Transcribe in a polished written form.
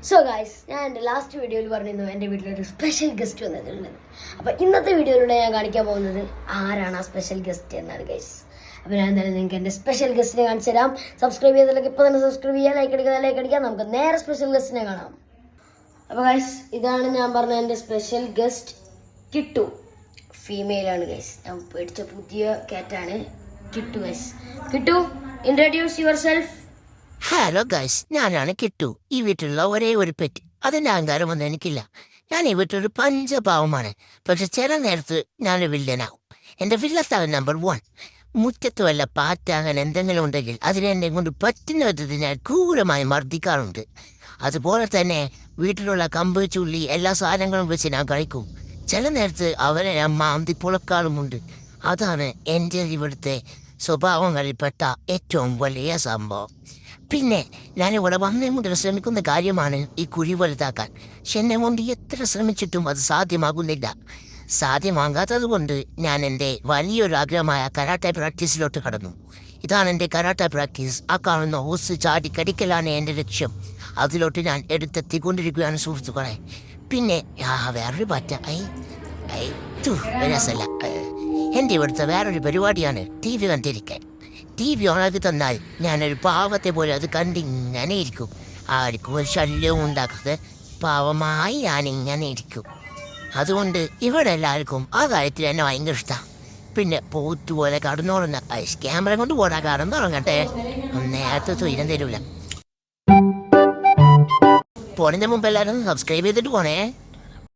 So guys, ഞാൻ എൻ്റെ last വീഡിയോയിൽ പറഞ്ഞിരുന്നു എൻ്റെ വീട്ടിലൊരു സ്പെഷ്യൽ ഗസ്റ്റ് വന്നിട്ടുള്ളത്. അപ്പോൾ ഇന്നത്തെ വീഡിയോയിലൂടെ ഞാൻ കാണിക്കാൻ പോകുന്നത് ആരാണ് ആ സ്പെഷ്യൽ ഗസ്റ്റ് എന്നാണ് ഗൈസ്. അപ്പോൾ ഞാൻ എന്തായാലും നിങ്ങൾക്ക് എൻ്റെ സ്പെഷ്യൽ ഗസ്റ്റിനെ കാണിച്ചു തരാം. സബ്സ്ക്രൈബ് ചെയ്തതിലേക്ക് ഇപ്പോൾ തന്നെ സബ്സ്ക്രൈബ് ചെയ്യുക, ലൈക്ക് അടിക്കുക. നമുക്ക് നേരെ സ്പെഷ്യൽ ഗസ്റ്റിനെ കാണാം. അപ്പോൾ ഗൈസ്, ഇതാണ് ഞാൻ പറഞ്ഞ എൻ്റെ സ്പെഷ്യൽ ഗസ്റ്റ് കിട്ടു. ഫീമെയിലാണ് ഗൈസ്. ഞാൻ പേടിച്ച പുതിയ കാറ്റാണ് കിട്ടു ഗൈസ്. കിട്ടു, introduce your self. Hello guys, ഞാനാണ് കിട്ടു. ഈ വീട്ടിലുള്ള ഒരേ ഒരു പെറ്റ്. അതിൻ്റെ അഹങ്കാരമൊന്നും എനിക്കില്ല. ഞാൻ ഈ വീട്ടിലൊരു പഞ്ചപാവമാണ്. പക്ഷെ ചില നേരത്ത് ഞാൻ വില്ലനാവും. എൻ്റെ വില്ലത്താവൻ നമ്പർ 1. മുറ്റത്ത് വല്ല പാറ്റാകാൻ എന്തെങ്കിലും ഉണ്ടെങ്കിൽ അതിനെന്നെ കൊണ്ട് പറ്റുന്ന വിധത്തിൽ ഞാൻ ക്രൂരമായി മർദ്ദിക്കാറുണ്ട്. അതുപോലെ തന്നെ വീട്ടിലുള്ള കമ്പ് ചുള്ളി എല്ലാ സാധനങ്ങളും വെച്ച് ഞാൻ കഴിക്കും. ചില നേരത്ത് അവരെ ഞാൻ മാന്തി പുളക്കാറുമുണ്ട്. അതാണ് എൻ്റെ ഇവിടുത്തെ സ്വഭാവങ്ങളിൽപ്പെട്ട ഏറ്റവും വലിയ സംഭവം. പിന്നെ ഞാനിവിടെ വന്നേ മുതൽ ശ്രമിക്കുന്ന കാര്യമാണ് ഈ കുഴി വലുതാക്കാൻ. പക്ഷെ എന്നെ കൊണ്ട് എത്ര ശ്രമിച്ചിട്ടും അത് സാധ്യമാകുന്നില്ല. സാധ്യമാകാത്തത് കൊണ്ട് ഞാൻ എൻ്റെ വലിയൊരു ആഗ്രഹമായ കരാട്ടെ പ്രാക്ടീസിലോട്ട് കടന്നു. ഇതാണ് എൻ്റെ കരാട്ടെ പ്രാക്ടീസ്. ആ കാണുന്ന ഹോസ് ചാടി കടിക്കലാണ് എൻ്റെ ലക്ഷ്യം. അതിലോട്ട് ഞാൻ എടുത്തെത്തിക്കൊണ്ടിരിക്കുകയാണ് സുഹൃത്തുക്കളെ. പിന്നെ വേറൊരു പറ്റ രസമല്ല. എൻ്റെ ഇവിടുത്തെ വേറൊരു പരിപാടിയാണ് TV കണ്ടിരിക്കാൻ. TV ഓണാക്കി തന്നാൽ ഞാനൊരു പാവത്തെ പോലെ അത് കണ്ടിങ്ങനെ ഇരിക്കും. ആർക്കും ഒരു ശല്യവും ഉണ്ടാക്കാതെ പാവമായി ഞാനിങ്ങനെ ഇരിക്കും. അതുകൊണ്ട് ഇവിടെ എല്ലാവർക്കും ആ കാര്യത്തിൽ എന്നെ ഭയങ്കര ഇഷ്ടമാണ്. പിന്നെ പോത്തുപോലെ കടന്നുറങ്ങ ക്യാമറ കൊണ്ട് പോടാ കടന്നുറങ്ങട്ടെ. നേരത്തെ തൊഴിലും തരൂല. പോണിൻ്റെ മുമ്പ് എല്ലാവരും സബ്സ്ക്രൈബ് ചെയ്തിട്ട് പോണേ.